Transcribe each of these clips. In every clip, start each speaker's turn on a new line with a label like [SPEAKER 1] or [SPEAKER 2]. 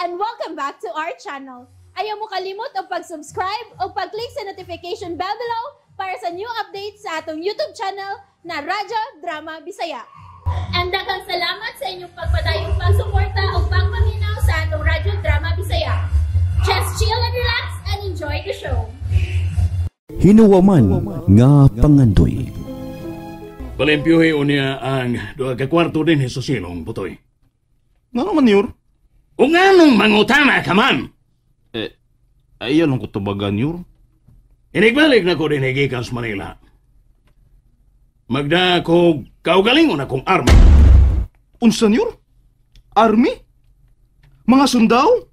[SPEAKER 1] and welcome back to our channel. Ayaw mo kalimot o pag-subscribe o pag-click sa notification bell below para sa new updates sa atong YouTube channel na Radyo Drama Bisaya. And daghang salamat sa inyong pagpadayong pagsuporta o pagpaminaw sa atong Radyo Drama Bisaya. Just chill and relax and enjoy the show.
[SPEAKER 2] Hinuwaman nga pangandoy.
[SPEAKER 3] Palimpyuhi unya ang doa ka kwarto din sa silong, Butoy.
[SPEAKER 4] Nga naman, Yor?
[SPEAKER 3] O nga nung mangutana ka man?
[SPEAKER 4] Ayaw lang ko tabagan, Yor.
[SPEAKER 3] Inigbalik na ko din higikan sa Manila. Magda ko kaugalingon akong army.
[SPEAKER 4] Unsan, Yor? Army? Mga sundao?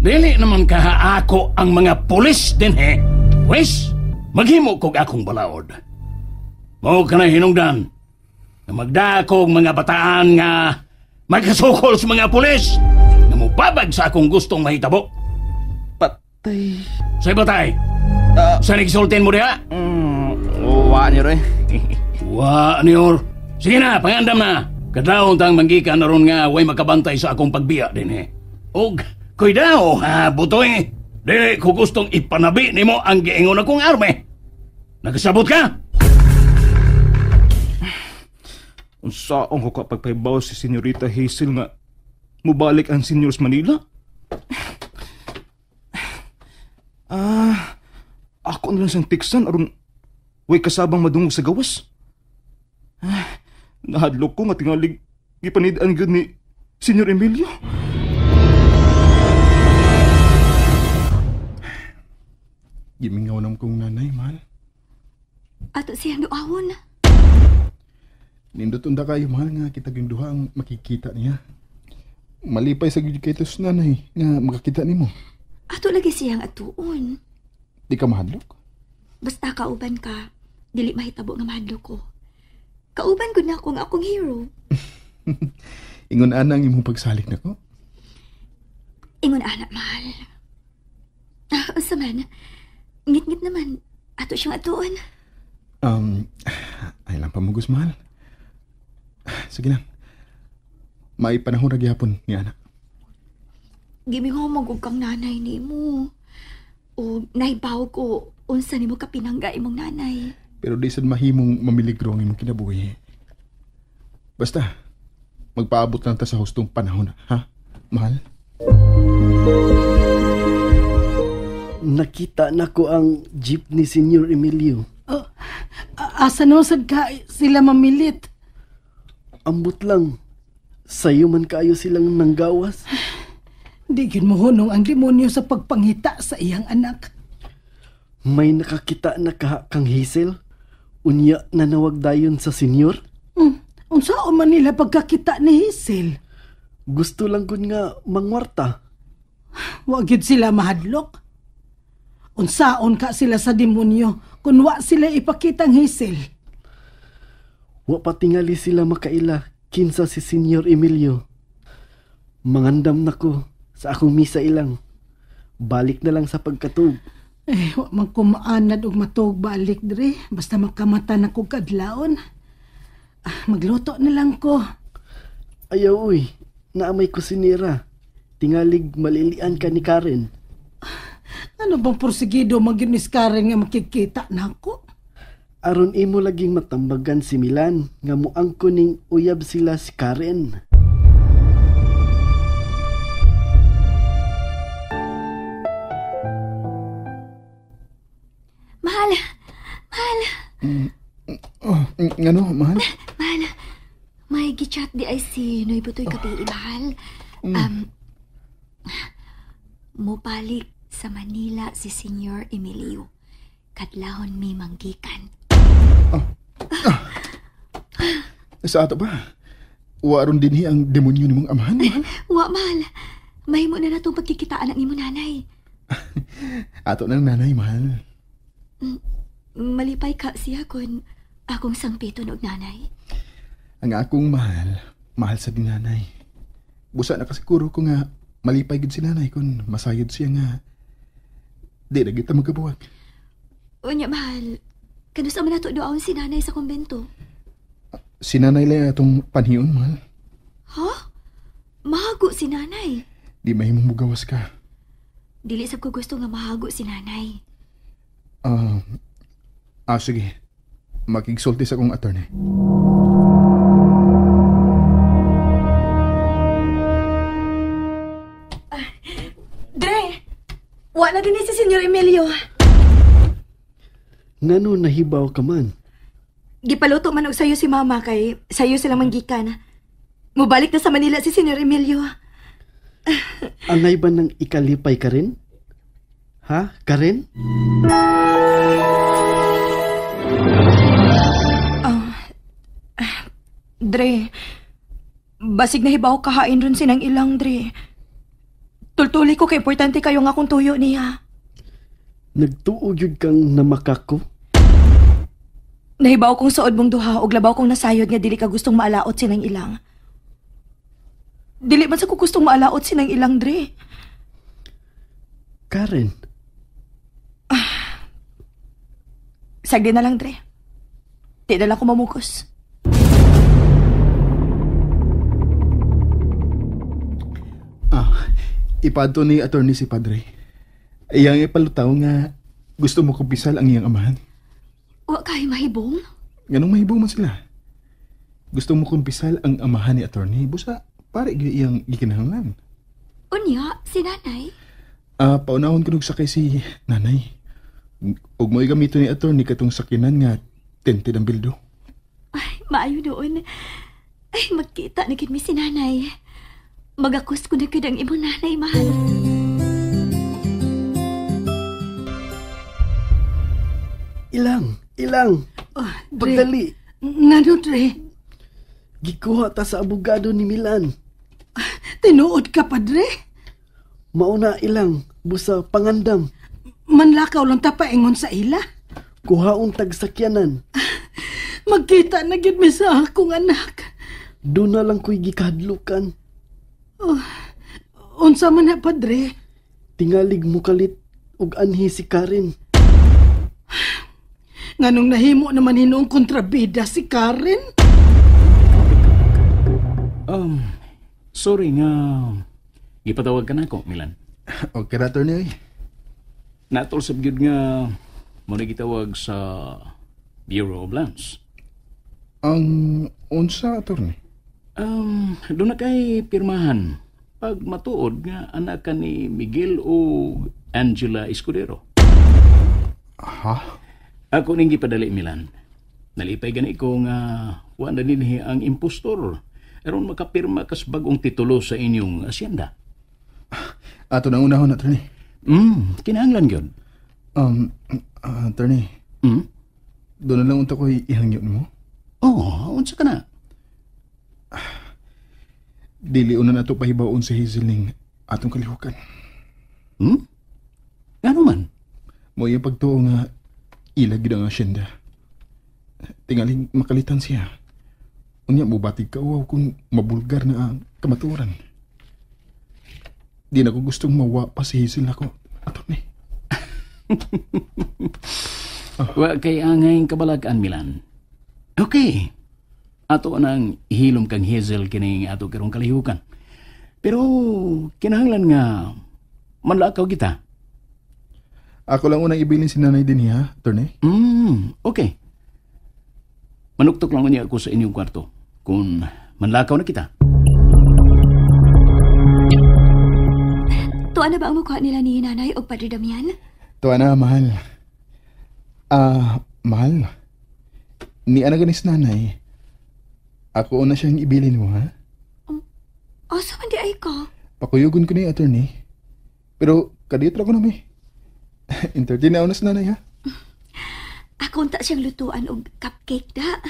[SPEAKER 3] Dili naman kaha ako ang mga pulis din he. Wes, maghimo kog akong balaod. Mao ka na hinungdan. Na magda kog mga bataan nga magkasukol sa mga pulis na mupabag sa akong gustong mahitabo.
[SPEAKER 4] Patay.
[SPEAKER 3] Say batay? Sa nagsultin mo diha?
[SPEAKER 4] Wa niyo rin.
[SPEAKER 3] Wa niyor. Sige na, pangandam na. Kadlawon tang manggikan na ron nga way makabantay sa akong pagbiya din he. Og, koy daw ha, Butoy. Dili ko gustong ipanabi nimo ang giingon akong arme. Nagasabot ka?
[SPEAKER 4] Unsaon ko kapag paibaw si Senyorita Hazel nga mubalik ang senyor sa Manila? Ako na lang siyang tiksan aron way kasabang madungog sa gawas. Nahadlok ko nga tingalig gipanid-an gud ni Senyor Emilio. Gimingaw nam kong nanay, man.
[SPEAKER 5] Ato siyang duawon.
[SPEAKER 4] Nindot unda kayo, mahal nga kita yung duha ang makikita niya. Malipay sa gud kay tos nanay nga makakita nimo.
[SPEAKER 5] Ato lagi siyang atuon.
[SPEAKER 4] Di ka mahadlok?
[SPEAKER 5] Basta kauban ka, dili mahitabo nga mahadlok ko. Kauban ko na akong akong hero.
[SPEAKER 4] Ingon ana ang imong pagsalik nako.
[SPEAKER 5] Ingon anak mahal. Usa man. Ngit-ngit naman. Ato siyang atuon.
[SPEAKER 4] Ay lang pamugos, mahal. Sige lang. May panahon ra gyapon ni anak.
[SPEAKER 5] Gimingong magug kang nanay nimo. O naibaw ko unsa nimo kapinangga imong nanay.
[SPEAKER 4] Pero di sad mahimong mamiligro ang imong kinabuhi. Basta magpaabot lang ta sa hustong panahon, ha? Mahal.
[SPEAKER 2] Nakita na ko ang jeep ni Senyor Emilio.
[SPEAKER 6] Asa no sad ka sila mamilit?
[SPEAKER 2] Ambot lang. Sayo man kayo silang nanggawas.
[SPEAKER 6] Di gyud mohunong ang demonyo sa pagpangita sa iyang anak.
[SPEAKER 2] May nakakita na kaha kang Hazel? Unya na nawagdayon sa senyor?
[SPEAKER 6] Unsaon man nila pagkakita ni Hazel?
[SPEAKER 2] Gusto lang kun nga mangwarta.
[SPEAKER 6] Wa gyud sila mahadlok. Unsaon ka sila sa demonyo kung wa sila ipakitang Hazel?
[SPEAKER 2] Wa patingali sila makaila kinsa si Senyor Emilio. Mangandam na ko sa akong misa ilang. Balik na lang sa pagkatug.
[SPEAKER 6] Wa man ko maanad og matug balik dire. Basta makamata na ko kadlawon. Magluto na lang ko.
[SPEAKER 2] Ayaw uy, naamay kusinera. Tingalig malilian ka ni Karen.
[SPEAKER 6] Ano bang porsigido maginis Karen nga makikita na ako?
[SPEAKER 2] Aron imo laging matambagan si Milan nga muang kuning uyab sila si Karen.
[SPEAKER 5] Mahal.
[SPEAKER 4] Ngano, mahal?
[SPEAKER 5] Mahal. May gichat di ay si Noy Butoy kapi, mahal. Mupalik sa Manila si Senyor Emilio. Kadlahon mi manggikan.
[SPEAKER 4] Sa ato ba? Waron dinhi ang demonyo nimong amahan, mahal?
[SPEAKER 5] Wa, mahal. Mahimo na natong pagkikitaan ang imo nanay.
[SPEAKER 4] Ato ng nanay, mahal.
[SPEAKER 5] Malipay ka siya kon akong sangpiton og nanay.
[SPEAKER 4] Ang akong mahal sa dinanay. Busa na kasiguro ko nga malipay gid si nanay kung masayod siya nga di na kita magkabuwag.
[SPEAKER 5] Unya, mahal. Kanusa man nato doon si nanay sa kumbento?
[SPEAKER 4] Si nanay lang atong panhiyon, mahal.
[SPEAKER 5] Ha? Mahago si nanay?
[SPEAKER 4] Di mahimong mugawas ka.
[SPEAKER 5] Dili sab ko gusto nga mahago si nanay.
[SPEAKER 4] Sige. Makigsulti sa akong attorney.
[SPEAKER 5] Dre! Wa na din si Senyor Emilio.
[SPEAKER 2] Ngano nahibaw ka man?
[SPEAKER 5] Gipaluto man og sayo si mama kay sayo sila manggikan. Mubalik na sa Manila si Senyor Emilio.
[SPEAKER 2] Angay ba ng ikalipay ka rin? Ha, Karen?
[SPEAKER 5] Dre, basig nahibaw kahain ron sinang ilang, Dre. Tultuli ko kay importante kayo nga akong tuyo niya.
[SPEAKER 2] Nagtuo yun kang namakako?
[SPEAKER 5] Nahibaw kong suod mong duha og labaw kong nasayod nga dili ka gustong maalaot sinang ilang. Dili man sa ko gustong maalaot sinang ilang, Dre.
[SPEAKER 2] Karen?
[SPEAKER 5] Sagdi na lang, Dre. Di na lang ko mamukos.
[SPEAKER 4] Ipadto ni attorney si Padre. Iyang ipalutaw nga gusto mo kumpisal ang iyang amahan.
[SPEAKER 5] Wa kayo mahibong?
[SPEAKER 4] Ganong mahibong man sila. Gusto mo kumpisal ang amahan ni attorney. Busa, pare iyang gikinahanglan.
[SPEAKER 5] Unya, si nanay?
[SPEAKER 4] Paunahon ko sakay si nanay. Ug mo'y gamito ni attorney katong sakinan nga tented ang bildo.
[SPEAKER 5] Ay, maayo doon. Ay, magkita na gid mi si nanay. Magakos ko na gid ang imong nanay, mahal.
[SPEAKER 2] Ilang.
[SPEAKER 6] Dre,
[SPEAKER 2] Pagdali.
[SPEAKER 6] ngano, Dre?
[SPEAKER 2] Gikuha ta sa abogado ni Milan.
[SPEAKER 6] Tinuod ka pa, Dre?
[SPEAKER 2] Mauna ilang, busa pangandam.
[SPEAKER 6] Manlakaw lang ta paingon sa ila.
[SPEAKER 2] Kuhaon tagsakyanan.
[SPEAKER 6] Magkita na gid mi sa akong anak.
[SPEAKER 2] Doon na lang ko'y gikahadlukan.
[SPEAKER 6] Unsa man na, Padre?
[SPEAKER 2] Tingalig mo kalit ug anhi si Karen.
[SPEAKER 6] Nganong nahimo naman hinoong kontrabida si Karen?
[SPEAKER 3] Sorry nga. Ipatawag ka na ako, Milan.
[SPEAKER 4] Okay na attorney.
[SPEAKER 3] Natol sa gyud nga mo na gitawag sa Bureau of Lands.
[SPEAKER 4] Ang unsa attorney?
[SPEAKER 3] Doon na kay pirmahan. Pag matuod nga anak ka ni Miguel o Angela Escudero.
[SPEAKER 4] Ha?
[SPEAKER 3] Ako ning gipadali, Milan. Nalipay gani ko nga wa na dinhi ang impostor. Aron makapirma kas bagong titulo sa inyong asyenda.
[SPEAKER 4] Ato na unahon attorney.
[SPEAKER 3] Kinahanglan gyud.
[SPEAKER 4] Attorney. Doon na lang unta ko ihangyo nimo.
[SPEAKER 3] Unsa ka na?
[SPEAKER 4] Dili una na ito pahibaon sa Hazelning atong kalihukan.
[SPEAKER 3] Ano man?
[SPEAKER 4] Mo yung pagtuo nga ilagid ang asyenda. Tingaling makalitan siya. Unya mo batig kauaw kung mabulgar na ang kamaturan. Di na ko gustong mawa pa si Hazel ako. Attorney.
[SPEAKER 3] Wa kay angay kabalagan, Milan. Okay. Ato nang ihilom kang Hazel kining ato karong kalihukan. Pero kinahanglan nga manlakaw kita.
[SPEAKER 4] Ako lang unang ibilin si nanay din ha, attorney.
[SPEAKER 3] Okay. Manuktok lang niya ako sa inyong kwarto kung manlakaw na kita.
[SPEAKER 5] Tuwa na ba ang mukha nila ni nanay o Padre Damian?
[SPEAKER 4] Tuwa na, mahal. Mahal. Ni anaganis nanay. Ako na siyang ibilin mo, ha?
[SPEAKER 5] Asa man di ay ka?
[SPEAKER 4] Pakuyugon ko ni attorney. Pero kaditra ko na may. Entertain na unas nanay, ha?
[SPEAKER 5] Ako unta siyang lutuan og cupcake da.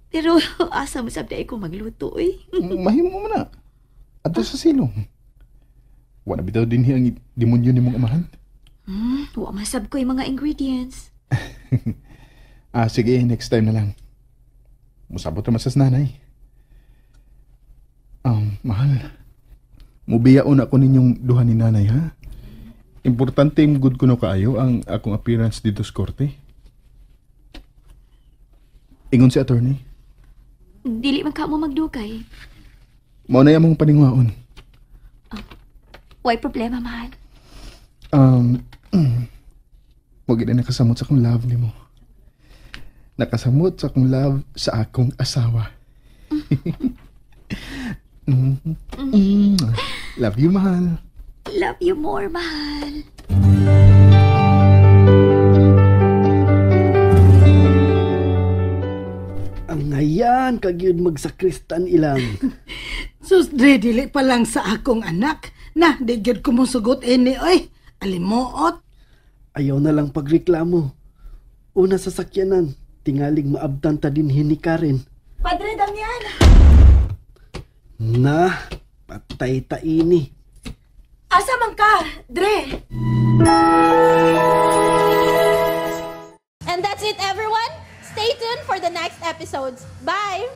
[SPEAKER 5] Pero asa mo sabda ko magluto, eh.
[SPEAKER 4] Mahimo mo na. Ato sa silong. Wala bitaw din ang demonyo ni mong amahan.
[SPEAKER 5] Wa masab ko yung mga ingredients.
[SPEAKER 4] Sige, next time na lang. Musabot naman sa nanay. Mahal. Mubiyaon ako ninyong duha ni nanay, ha? Importante yung good ko no kaayo ang akong appearance dito sa korte. Ingon si attorney.
[SPEAKER 5] Dili man ka mo magdugay.
[SPEAKER 4] Mao na yung mong paningwaon.
[SPEAKER 5] Way problema, mahal.
[SPEAKER 4] Huwag na nakasamot sa akong love ni mo. Nakasamot sa akong love sa akong asawa. Love you, mahal.
[SPEAKER 5] Love you more, mahal.
[SPEAKER 2] Ang ngayan kagyud magsakristan ilang.
[SPEAKER 6] Sus, Dre, dili pa lang sa akong anak. Na, di gyud ko mo sugot ini, oy. Alimuot.
[SPEAKER 2] Ayaw na lang pagreklamo. Una sa sakyanan, tingalig maabtan ta din ni Karen.
[SPEAKER 5] Padre Damian!
[SPEAKER 2] Na, patay ta ini.
[SPEAKER 5] Asa man ka, Dre?
[SPEAKER 1] And that's it, everyone. Stay tuned for the next episodes. Bye!